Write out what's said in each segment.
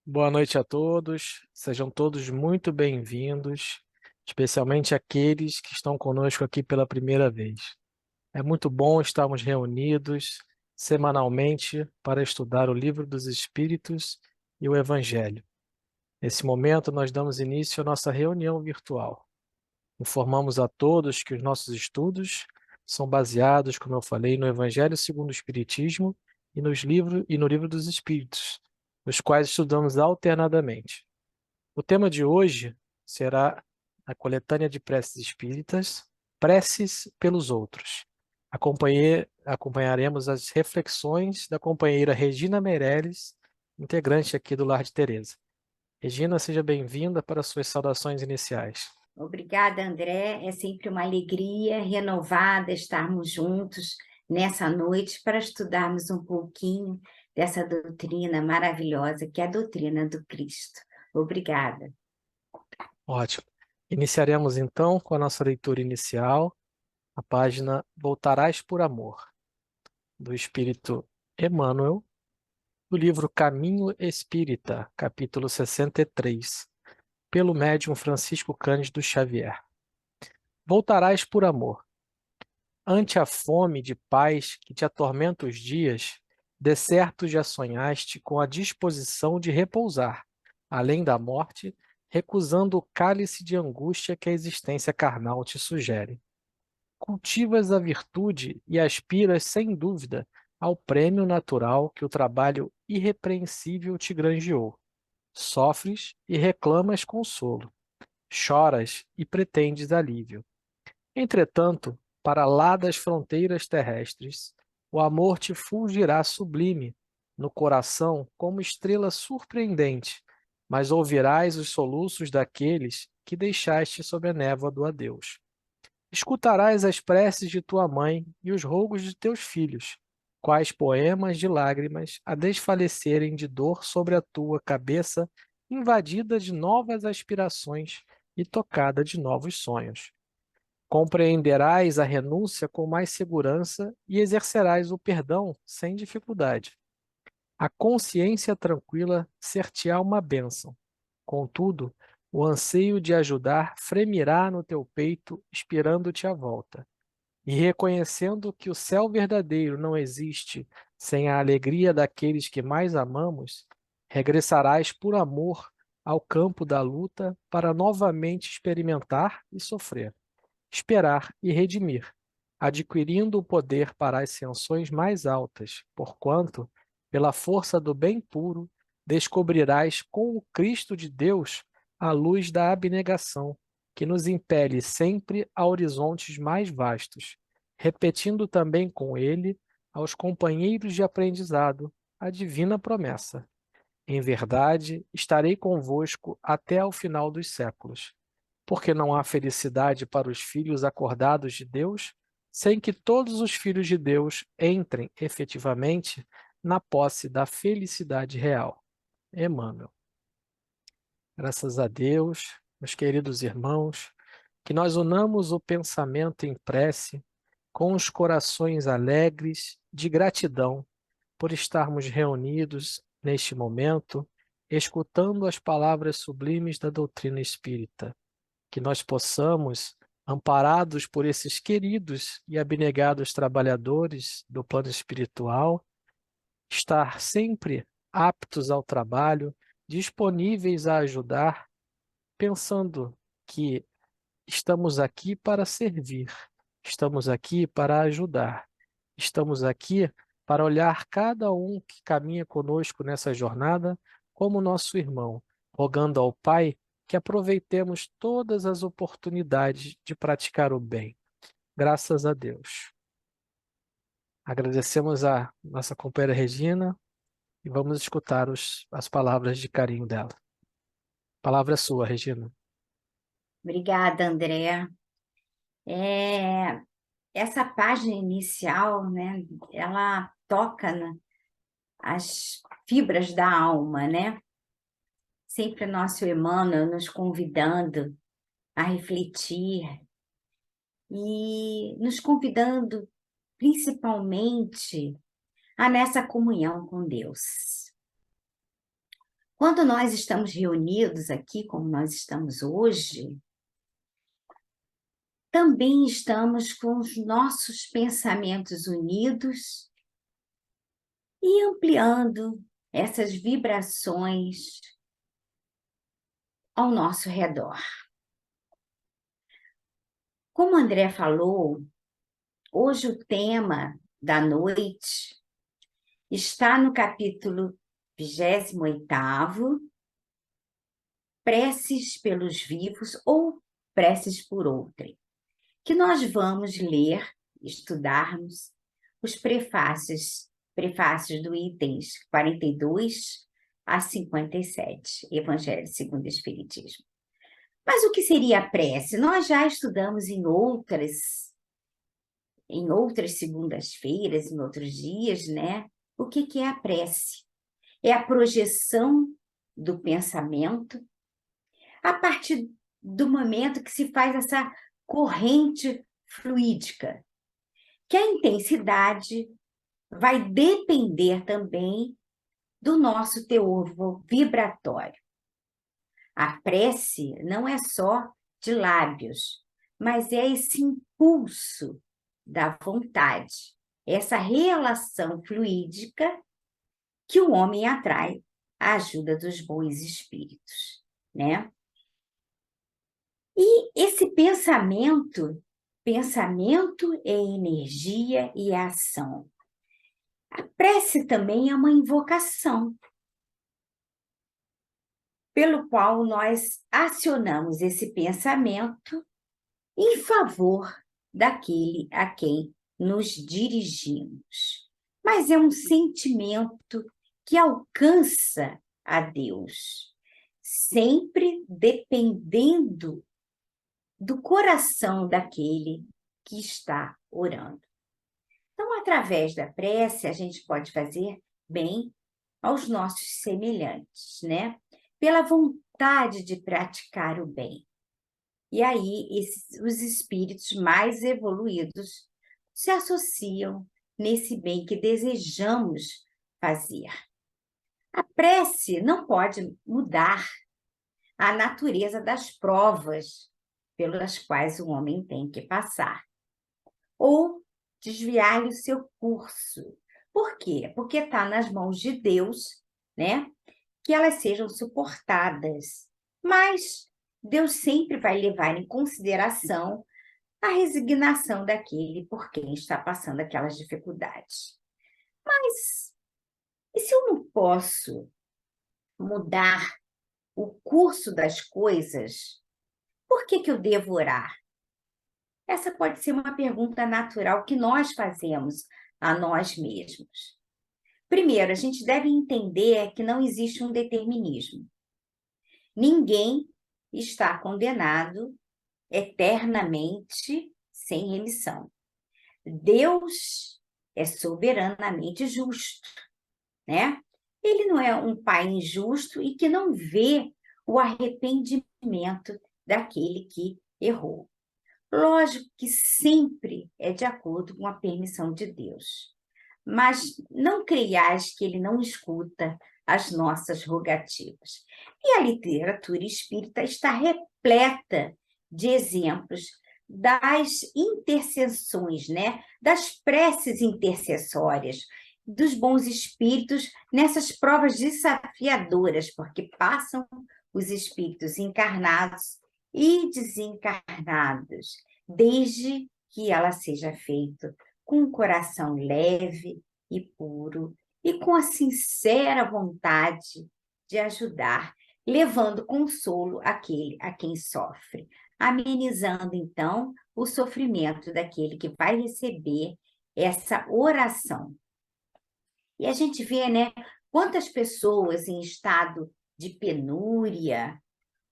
Boa noite a todos, sejam todos muito bem-vindos, especialmente aqueles que estão conosco aqui pela primeira vez. É muito bom estarmos reunidos semanalmente para estudar o Livro dos Espíritos e o Evangelho. Nesse momento, nós damos início à nossa reunião virtual. Informamos a todos que os nossos estudos são baseados, como eu falei, no Evangelho segundo o Espiritismo e no Livro dos Espíritos, os quais estudamos alternadamente. O tema de hoje será a coletânea de preces espíritas, Preces pelos Outros. Acompanharemos as reflexões da companheira Regina Meirelles, integrante aqui do Lar de Teresa. Regina, seja bem-vinda para suas saudações iniciais. Obrigada, André. É sempre uma alegria renovada estarmos juntos nessa noite para estudarmos um pouquinho dessa doutrina maravilhosa que é a doutrina do Cristo. Obrigada. Ótimo. Iniciaremos então com a nossa leitura inicial, a página Voltarás por Amor, do Espírito Emmanuel, do livro Caminho Espírita, capítulo 63, pelo médium Francisco Cândido Xavier. Voltarás por amor. Ante a fome de paz que te atormenta os dias, de certo já sonhaste com a disposição de repousar, além da morte, recusando o cálice de angústia que a existência carnal te sugere. Cultivas a virtude e aspiras, sem dúvida, ao prêmio natural que o trabalho irrepreensível te granjeou. Sofres e reclamas consolo. Choras e pretendes alívio. Entretanto, para lá das fronteiras terrestres, o amor te fulgirá sublime, no coração como estrela surpreendente, mas ouvirás os soluços daqueles que deixaste sob a névoa do adeus. Escutarás as preces de tua mãe e os rogos de teus filhos, quais poemas de lágrimas a desfalecerem de dor sobre a tua cabeça, invadida de novas aspirações e tocada de novos sonhos. Compreenderás a renúncia com mais segurança e exercerás o perdão sem dificuldade. A consciência tranquila ser-te-á uma bênção. Contudo, o anseio de ajudar fremirá no teu peito, esperando-te a volta. E reconhecendo que o céu verdadeiro não existe sem a alegria daqueles que mais amamos, regressarás por amor ao campo da luta para novamente experimentar e sofrer, esperar e redimir, adquirindo o poder para as ascensões mais altas, porquanto, pela força do bem puro, descobrirás com o Cristo de Deus a luz da abnegação, que nos impele sempre a horizontes mais vastos, repetindo também com ele, aos companheiros de aprendizado, a divina promessa. Em verdade, estarei convosco até ao final dos séculos, porque não há felicidade para os filhos acordados de Deus, sem que todos os filhos de Deus entrem efetivamente na posse da felicidade real. Emmanuel. Graças a Deus, meus queridos irmãos, que nós unamos o pensamento em prece com os corações alegres de gratidão por estarmos reunidos neste momento, escutando as palavras sublimes da doutrina espírita, que nós possamos, amparados por esses queridos e abnegados trabalhadores do plano espiritual, estar sempre aptos ao trabalho, disponíveis a ajudar, pensando que estamos aqui para servir, estamos aqui para ajudar, estamos aqui para olhar cada um que caminha conosco nessa jornada como nosso irmão, rogando ao Pai que aproveitemos todas as oportunidades de praticar o bem. Graças a Deus. Agradecemos a nossa companheira Regina e vamos escutar as palavras de carinho dela. A palavra é sua, Regina. Obrigada, André. É, essa página inicial, né, ela toca as fibras da alma, né? Sempre nosso Emmanuel nos convidando a refletir e nos convidando principalmente a nessa comunhão com Deus. Quando nós estamos reunidos aqui, como nós estamos hoje, também estamos com os nossos pensamentos unidos e ampliando essas vibrações ao nosso redor. Como o André falou, hoje o tema da noite está no capítulo 28º, Preces pelos Vivos ou Preces por Outrem, que nós vamos ler, estudarmos os prefácios do itens 42 a 57, Evangelho segundo o Espiritismo. Mas o que seria a prece? Nós já estudamos em outras segundas-feiras, em outros dias, né? O que é a prece? É a projeção do pensamento a partir do momento que se faz essa corrente fluídica, que a intensidade vai depender também do nosso teor vibratório. A prece não é só de lábios, mas é esse impulso da vontade, essa relação fluídica que o homem atrai à ajuda dos bons espíritos, né? E esse pensamento é energia e ação. A prece também é uma invocação, pelo qual nós acionamos esse pensamento em favor daquele a quem nos dirigimos. Mas é um sentimento que alcança a Deus, sempre dependendo do coração daquele que está orando. Então, através da prece, a gente pode fazer bem aos nossos semelhantes, né? Pela vontade de praticar o bem. E aí, os espíritos mais evoluídos se associam nesse bem que desejamos fazer. A prece não pode mudar a natureza das provas pelas quais o homem tem que passar, ou desviar-lhe o seu curso. Por quê? Porque está nas mãos de Deus, né? Que elas sejam suportadas. Mas Deus sempre vai levar em consideração a resignação daquele por quem está passando aquelas dificuldades. Mas e se eu não posso mudar o curso das coisas, por que eu devo orar? Essa pode ser uma pergunta natural que nós fazemos a nós mesmos. Primeiro, a gente deve entender que não existe um determinismo. Ninguém está condenado eternamente sem remissão. Deus é soberanamente justo, né? Ele não é um pai injusto e que não vê o arrependimento daquele que errou. Lógico que sempre é de acordo com a permissão de Deus, mas não creias que ele não escuta as nossas rogativas. E a literatura espírita está repleta de exemplos das intercessões, né? Das preces intercessórias, dos bons espíritos nessas provas desafiadoras, porque passam os espíritos encarnados e desencarnados, desde que ela seja feita com um coração leve e puro e com a sincera vontade de ajudar, levando consolo àquele a quem sofre, amenizando então o sofrimento daquele que vai receber essa oração. E a gente vê, né, quantas pessoas em estado de penúria,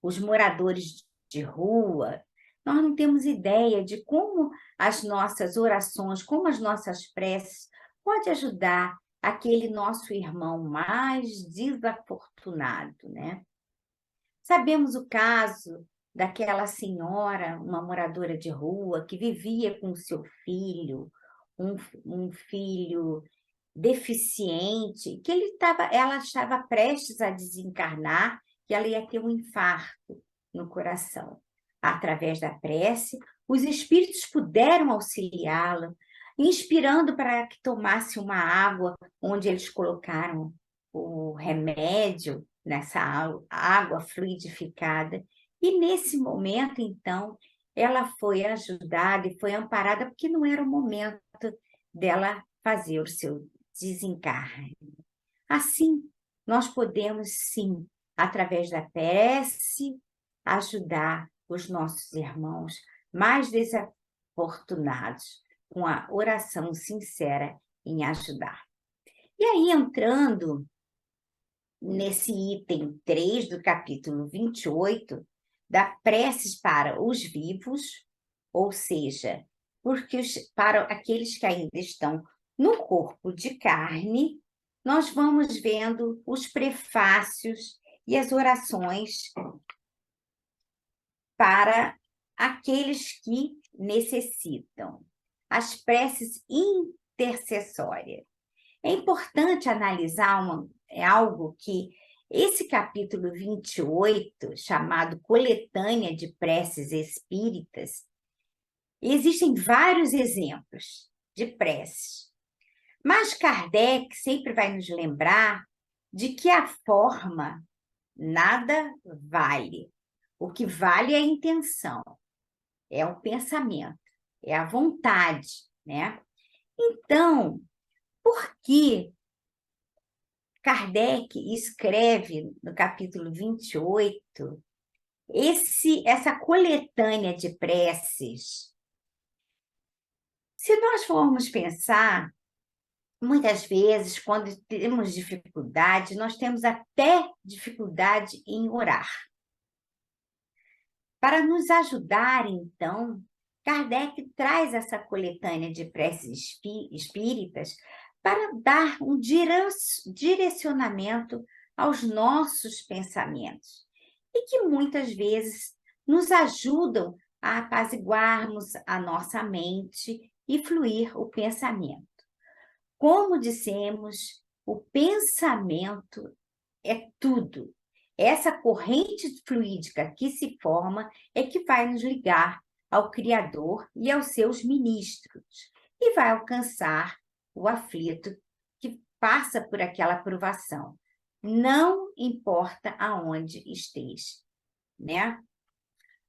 os moradores de rua, nós não temos ideia de como as nossas orações, como as nossas preces pode ajudar aquele nosso irmão mais desafortunado, né? Sabemos o caso daquela senhora, uma moradora de rua, que vivia com o seu filho, um filho deficiente, que ela estava prestes a desencarnar, que ela ia ter um infarto no coração. Através da prece, os espíritos puderam auxiliá-la, inspirando para que tomasse uma água onde eles colocaram o remédio nessa água fluidificada. E nesse momento, então, ela foi ajudada e foi amparada, porque não era o momento dela fazer o seu desencarne. Assim, nós podemos, sim, através da prece, ajudar os nossos irmãos mais desafortunados, com a oração sincera em ajudar. E aí, entrando nesse item 3 do capítulo 28, da preces para os vivos, ou seja, para aqueles que ainda estão no corpo de carne, nós vamos vendo os prefácios e as orações para aqueles que necessitam, as preces intercessórias. É importante analisar algo que esse capítulo 28, chamado Coletânea de Preces Espíritas, existem vários exemplos de preces. Mas Kardec sempre vai nos lembrar de que a forma nada vale. O que vale é a intenção, é o pensamento, é a vontade, né? Então, por que Kardec escreve no capítulo 28 essa coletânea de preces? Se nós formos pensar, muitas vezes, quando temos dificuldade, nós temos até dificuldade em orar. Para nos ajudar, então, Kardec traz essa coletânea de preces espíritas para dar um direcionamento aos nossos pensamentos e que muitas vezes nos ajudam a apaziguarmos a nossa mente e fluir o pensamento. Como dissemos, o pensamento é tudo. Essa corrente fluídica que se forma é que vai nos ligar ao Criador e aos seus ministros e vai alcançar o aflito que passa por aquela provação. Não importa aonde esteja, né?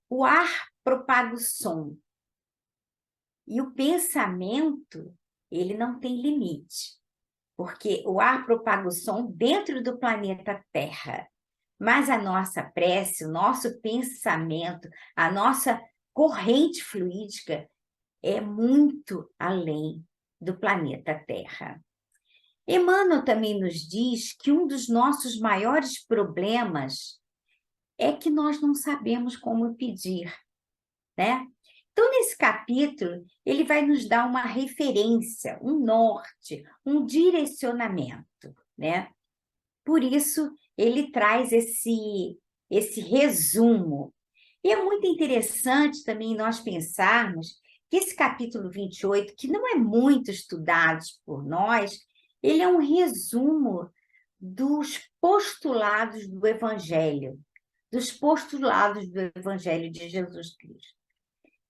O ar propaga o som e o pensamento, ele não tem limite, porque o ar propaga o som dentro do planeta Terra. Mas a nossa prece, o nosso pensamento, a nossa corrente fluídica é muito além do planeta Terra. Emmanuel também nos diz que um dos nossos maiores problemas é que nós não sabemos como pedir, né? Então, nesse capítulo, ele vai nos dar uma referência, um norte, um direcionamento, né? Por isso, ele traz esse resumo. E é muito interessante também nós pensarmos que esse capítulo 28, que não é muito estudado por nós, ele é um resumo dos postulados do Evangelho, de Jesus Cristo.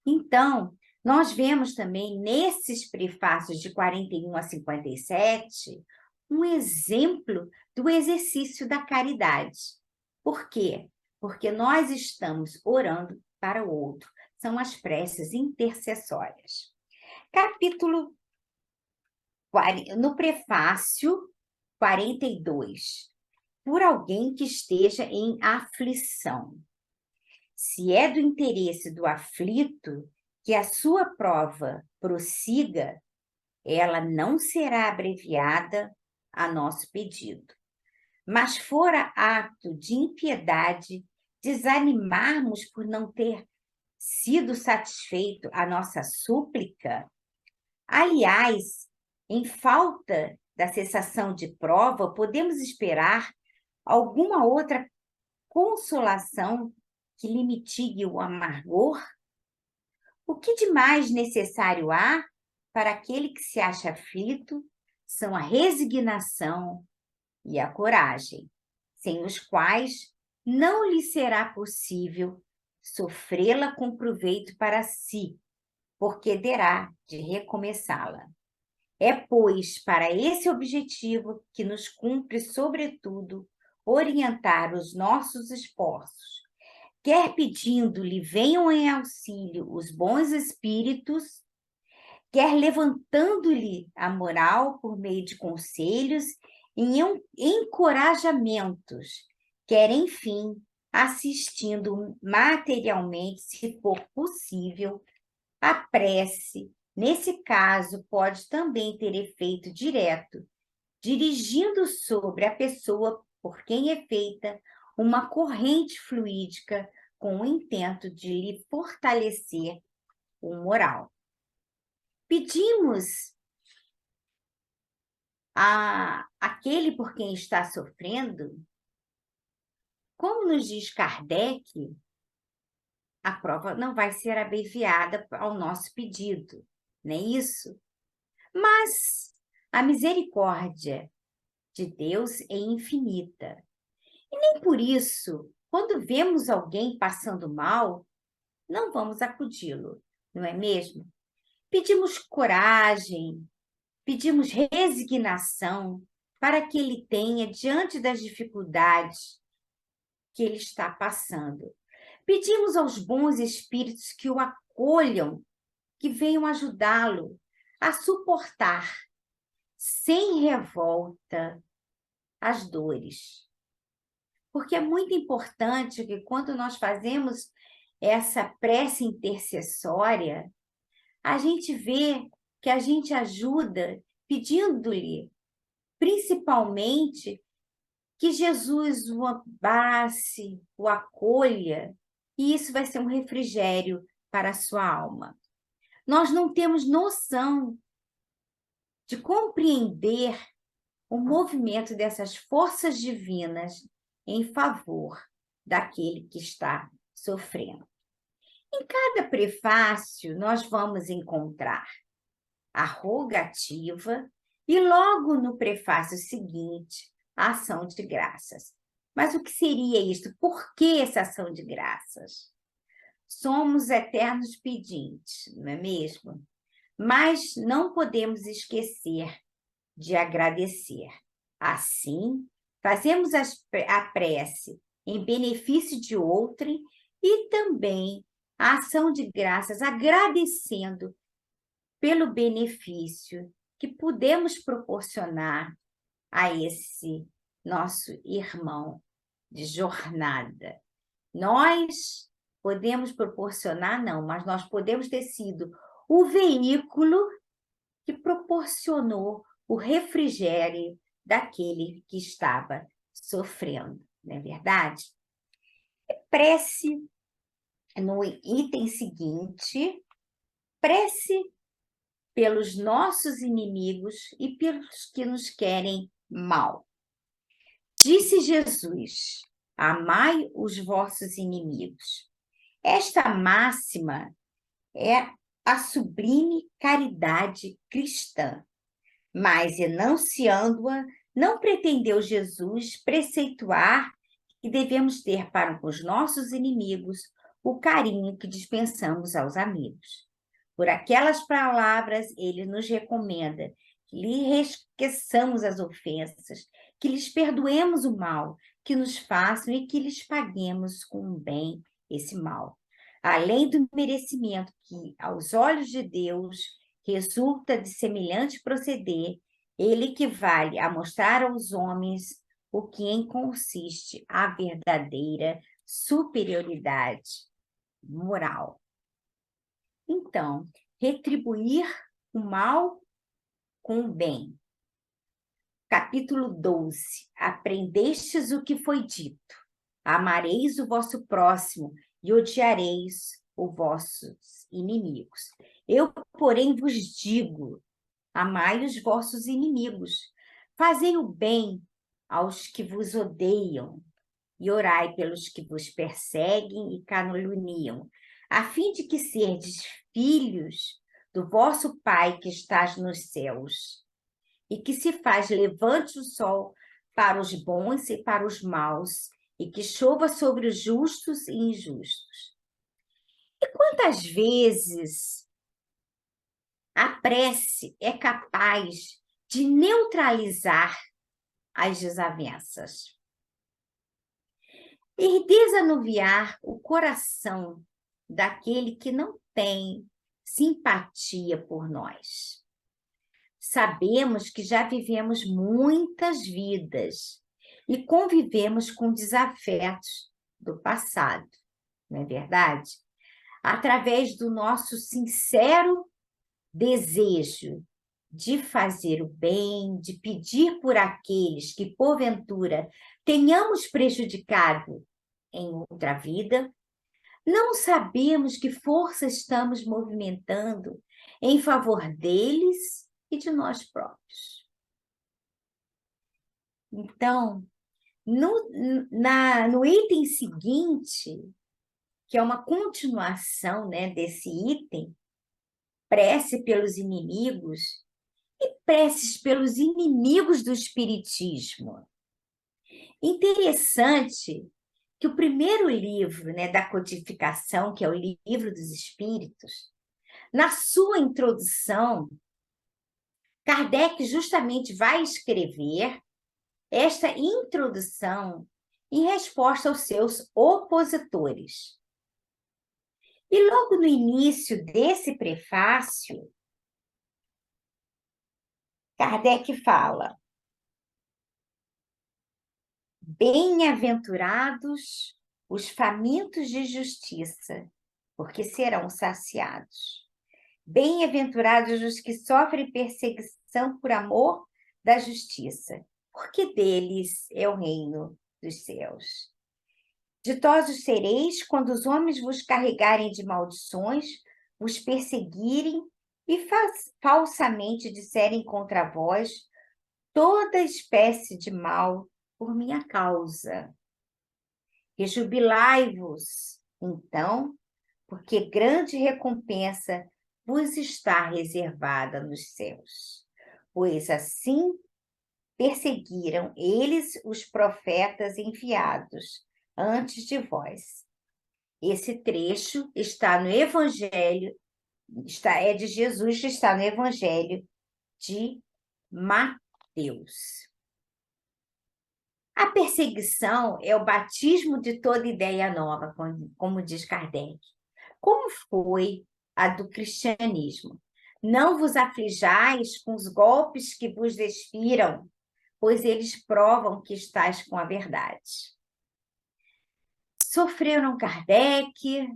Então, nós vemos também nesses prefácios de 41 a 57, um exemplo do exercício da caridade. Por quê? Porque nós estamos orando para o outro. São as preces intercessórias. No prefácio 42, por alguém que esteja em aflição. Se é do interesse do aflito que a sua prova prossiga, ela não será abreviada a nosso pedido. Mas fora ato de impiedade, desanimarmos por não ter sido satisfeito a nossa súplica, aliás, em falta da cessação de prova, podemos esperar alguma outra consolação que lhe mitigue o amargor? O que de mais necessário há para aquele que se acha aflito são a resignação e a coragem, sem os quais não lhe será possível sofrê-la com proveito para si, porque terá de recomeçá-la. É, pois, para esse objetivo que nos cumpre, sobretudo, orientar os nossos esforços, quer pedindo-lhe venham em auxílio os bons espíritos, quer levantando-lhe a moral por meio de conselhos e encorajamentos, quer, enfim, assistindo materialmente, se for possível, a prece, nesse caso, pode também ter efeito direto, dirigindo sobre a pessoa por quem é feita uma corrente fluídica com o intento de lhe fortalecer o moral. Pedimos àquele por quem está sofrendo, como nos diz Kardec, a prova não vai ser abreviada ao nosso pedido, não é isso? Mas a misericórdia de Deus é infinita. E nem por isso, quando vemos alguém passando mal, não vamos acudi-lo, não é mesmo? Pedimos coragem, pedimos resignação para que ele tenha diante das dificuldades que ele está passando. Pedimos aos bons espíritos que o acolham, que venham ajudá-lo a suportar, sem revolta, as dores. Porque é muito importante que quando nós fazemos essa prece intercessória, a gente vê que a gente ajuda pedindo-lhe, principalmente, que Jesus o abrace, o acolha, e isso vai ser um refrigério para a sua alma. Nós não temos noção de compreender o movimento dessas forças divinas em favor daquele que está sofrendo. Em cada prefácio, nós vamos encontrar a rogativa e logo no prefácio seguinte, a ação de graças. Mas o que seria isto? Por que essa ação de graças? Somos eternos pedintes, não é mesmo? Mas não podemos esquecer de agradecer. Assim, fazemos a prece em benefício de outrem e também a ação de graças, agradecendo pelo benefício que podemos proporcionar a esse nosso irmão de jornada. Nós podemos proporcionar, não, mas nós podemos ter sido o veículo que proporcionou o refrigério daquele que estava sofrendo, não é verdade? Prece no item seguinte, prece pelos nossos inimigos e pelos que nos querem mal. Disse Jesus: amai os vossos inimigos. Esta máxima é a sublime caridade cristã, mas enunciando-a, não pretendeu Jesus preceituar que devemos ter para com os nossos inimigos o carinho que dispensamos aos amigos. Por aquelas palavras, ele nos recomenda que lhe esqueçamos as ofensas, que lhes perdoemos o mal que nos façam e que lhes paguemos com o bem esse mal. Além do merecimento que, aos olhos de Deus, resulta de semelhante proceder, ele equivale a mostrar aos homens o que em consiste a verdadeira superioridade moral. Então, retribuir o mal com o bem. Capítulo 12. Aprendestes o que foi dito. Amareis o vosso próximo e odiareis os vossos inimigos. Eu, porém, vos digo, amai os vossos inimigos, fazei o bem aos que vos odeiam e orai pelos que vos perseguem e caluniam, a fim de que serdes filhos do vosso Pai que estás nos céus. e que se faz levante o sol para os bons e para os maus, e que chova sobre os justos e injustos. E quantas vezes a prece é capaz de neutralizar as desavenças e desanuviar o coração daquele que não tem simpatia por nós. Sabemos que já vivemos muitas vidas e convivemos com desafetos do passado, não é verdade? Através do nosso sincero desejo de fazer o bem, de pedir por aqueles que, porventura, tenhamos prejudicado em outra vida, não sabemos que força estamos movimentando em favor deles e de nós próprios. Então, no item seguinte, que é uma continuação, né, desse item, prece pelos inimigos e preces pelos inimigos do Espiritismo. Interessante que o primeiro livro, né, da codificação, que é o Livro dos Espíritos, na sua introdução, Kardec justamente vai escrever esta introdução em resposta aos seus opositores. E logo no início desse prefácio, Kardec fala: bem-aventurados os famintos de justiça, porque serão saciados. Bem-aventurados os que sofrem perseguição por amor da justiça, porque deles é o reino dos céus. Ditosos sereis quando os homens vos carregarem de maldições, vos perseguirem e falsamente disserem contra vós toda espécie de mal por minha causa. Rejubilai-vos, então, porque grande recompensa vos está reservada nos céus. Pois assim perseguiram eles os profetas enviados antes de vós. Esse trecho está no Evangelho, é de Jesus, que está no Evangelho de Mateus. A perseguição é o batismo de toda ideia nova, como diz Kardec. Como foi a do cristianismo? Não vos aflijais com os golpes que vos despiram, pois eles provam que estáis com a verdade. Sofreram Kardec,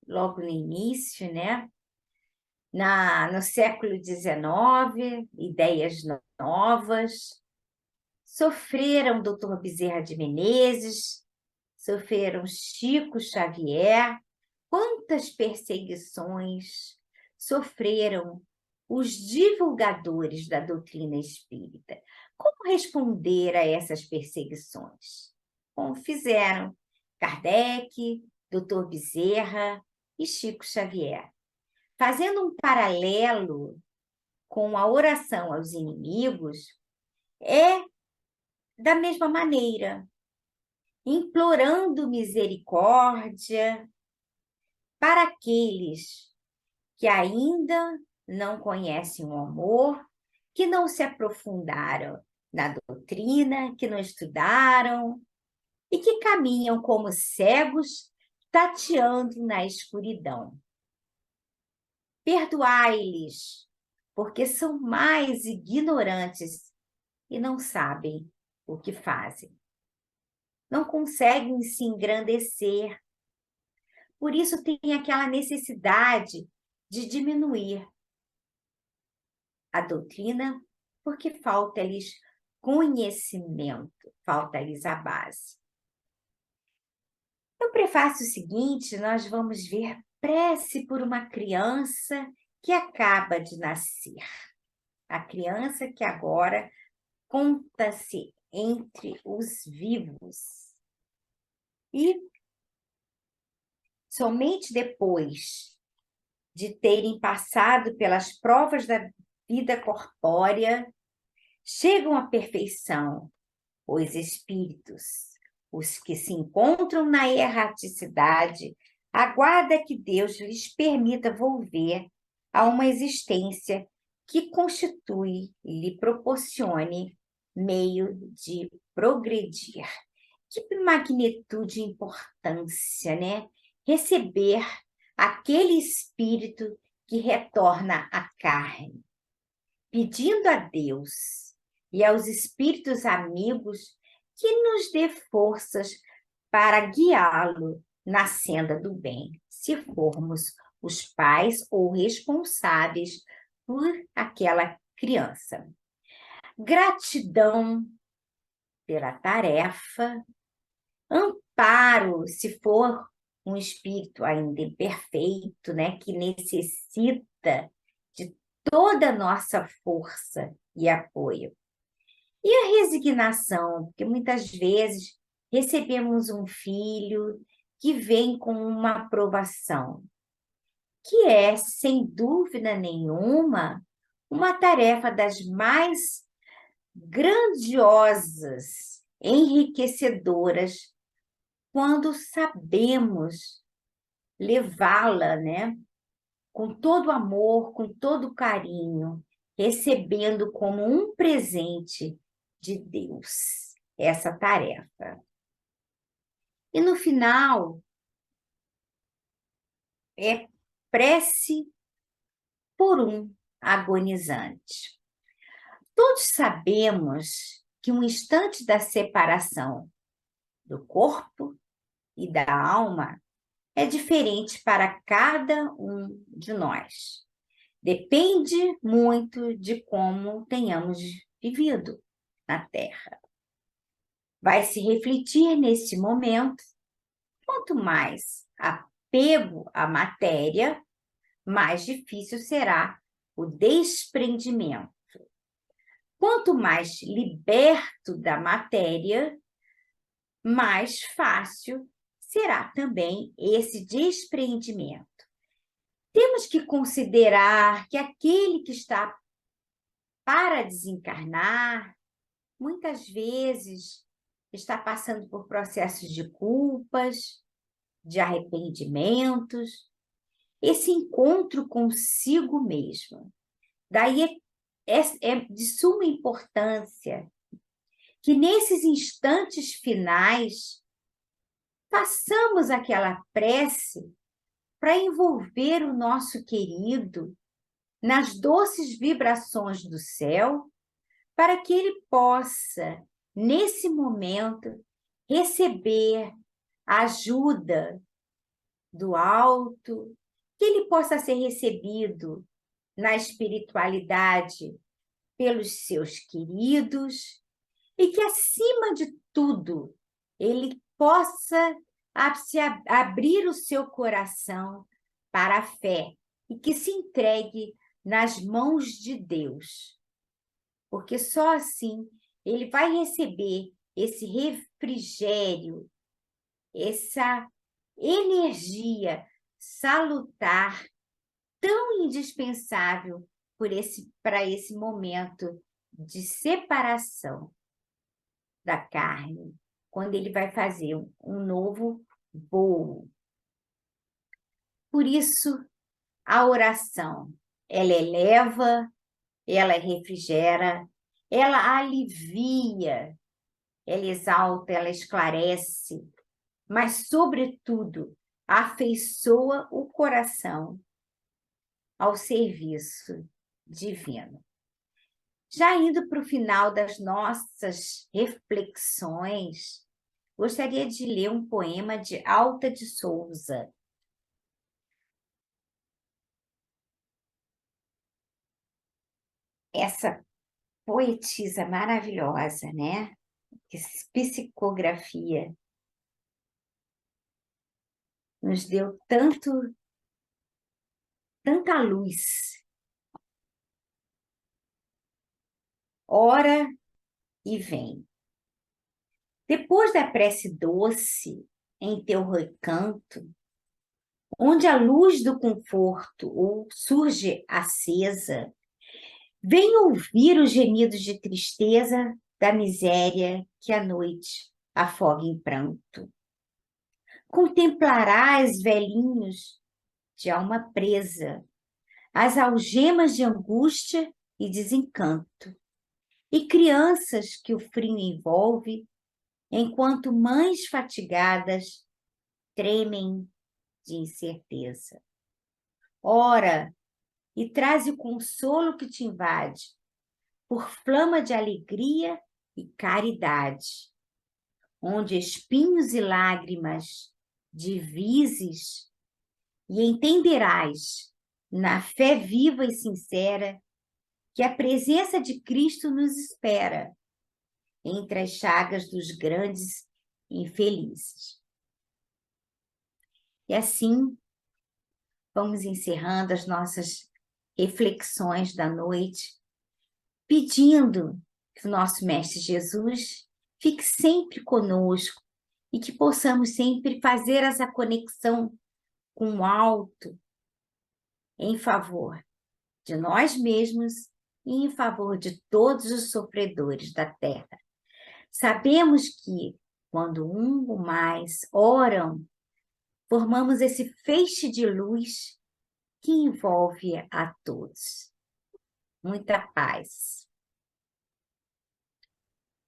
logo no início, né? No século XIX, ideias novas. Sofreram Dr. Bezerra de Menezes, sofreram Chico Xavier. Quantas perseguições sofreram os divulgadores da doutrina espírita? Como responder a essas perseguições? Como fizeram Kardec, Dr. Bezerra e Chico Xavier. Fazendo um paralelo com a oração aos inimigos, é da mesma maneira, implorando misericórdia para aqueles que ainda não conhecem o amor, que não se aprofundaram na doutrina, que não estudaram e que caminham como cegos, tateando na escuridão. Perdoai-lhes, porque são mais ignorantes e não sabem o que fazem. Não conseguem se engrandecer. Por isso tem aquela necessidade de diminuir a doutrina, porque falta-lhes conhecimento, falta-lhes a base. No prefácio seguinte, nós vamos ver prece por uma criança que acaba de nascer. A criança que agora conta-se entre os vivos. E somente depois de terem passado pelas provas da vida corpórea, Chegam à perfeição os espíritos, os que se encontram na erraticidade, aguarda que Deus lhes permita volver a uma existência que constitui e lhe proporcione meio de progredir. Que magnitude e importância, né? Receber aquele espírito que retorna à carne, pedindo a Deus e aos espíritos amigos que nos dê forças para guiá-lo na senda do bem, se formos os pais ou responsáveis por aquela criança. Gratidão pela tarefa, amparo, se for um espírito ainda imperfeito, né, que necessita de toda a nossa força e apoio. E a resignação, porque muitas vezes recebemos um filho que vem com uma aprovação, que é, sem dúvida nenhuma, uma tarefa das mais grandiosas, enriquecedoras, quando sabemos levá-la, né, com todo amor, com todo carinho, recebendo como um presente de Deus essa tarefa. E no final, é prece por um agonizante. Todos sabemos que um instante da separação do corpo e da alma é diferente para cada um de nós. Depende muito de como tenhamos vivido na Terra. Vai se refletir nesse momento. Quanto mais apego à matéria, mais difícil será o desprendimento. Quanto mais liberto da matéria, mais fácil será também esse desprendimento. Temos que considerar que aquele que está para desencarnar, muitas vezes está passando por processos de culpas, de arrependimentos, esse encontro consigo mesmo. Daí é de suma importância que nesses instantes finais façamos aquela prece para envolver o nosso querido nas doces vibrações do céu, para que ele possa, nesse momento, receber a ajuda do alto, que ele possa ser recebido na espiritualidade pelos seus queridos e que, acima de tudo, ele possa abrir o seu coração para a fé e que se entregue nas mãos de Deus, porque só assim ele vai receber esse refrigério, essa energia salutar tão indispensável para esse momento de separação da carne, quando ele vai fazer um novo voo. Por isso, a oração, ela eleva, ela refrigera, ela alivia, ela exalta, ela esclarece, mas, sobretudo, afeiçoa o coração ao serviço divino. Já indo para o final das nossas reflexões, gostaria de ler um poema de Alta de Souza. Essa poetisa maravilhosa, né? Psicografia nos deu tanta luz. Ora e vem. Depois da prece doce em teu recanto, onde a luz do conforto surge acesa, Vem ouvir os gemidos de tristeza da miséria que a noite afoga em pranto. Contemplarás velhinhos de alma presa, as algemas de angústia e desencanto, e crianças que o frio envolve, enquanto mães fatigadas tremem de incerteza. Ora, e traze o consolo que te invade, por flama de alegria e caridade, onde espinhos e lágrimas divises, e entenderás, na fé viva e sincera, que a presença de Cristo nos espera entre as chagas dos grandes infelizes. E assim, vamos encerrando as nossas reflexões da noite, pedindo que o nosso Mestre Jesus fique sempre conosco e que possamos sempre fazer essa conexão com o alto em favor de nós mesmos e em favor de todos os sofredores da terra. Sabemos que, quando um ou mais oram, formamos esse feixe de luz que envolve a todos. Muita paz.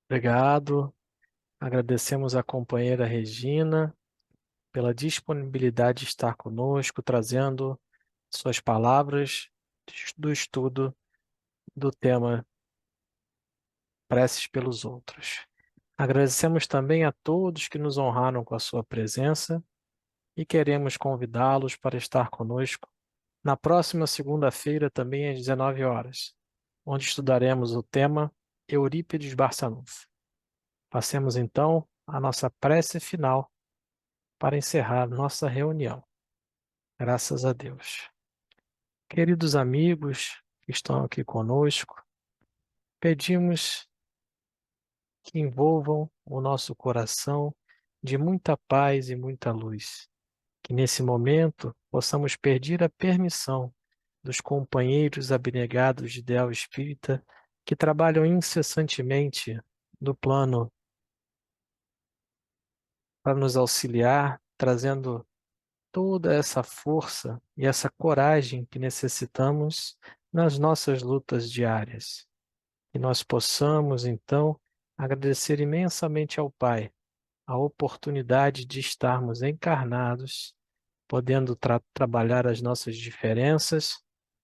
Obrigado. Agradecemos à companheira Regina pela disponibilidade de estar conosco, trazendo suas palavras do estudo do tema Preces pelos Outros. Agradecemos também a todos que nos honraram com a sua presença e queremos convidá-los para estar conosco na próxima segunda-feira, também às 19 horas, onde estudaremos o tema Eurípides Barçanufo. Passemos então a nossa prece final para encerrar nossa reunião. Graças a Deus. Queridos amigos que estão aqui conosco, pedimos que envolvam o nosso coração de muita paz e muita luz. Que nesse momento possamos pedir a permissão dos companheiros abnegados de ideal espírita que trabalham incessantemente no plano para nos auxiliar, trazendo toda essa força e essa coragem que necessitamos nas nossas lutas diárias. Que nós possamos, então, agradecer imensamente ao Pai a oportunidade de estarmos encarnados, podendo trabalhar as nossas diferenças,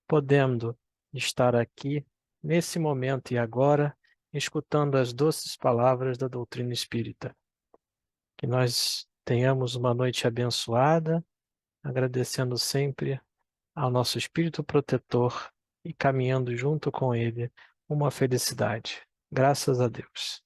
podendo estar aqui nesse momento e agora, escutando as doces palavras da doutrina espírita. Que nós tenhamos uma noite abençoada, agradecendo sempre ao nosso Espírito protetor e caminhando junto com ele uma felicidade. Graças a Deus.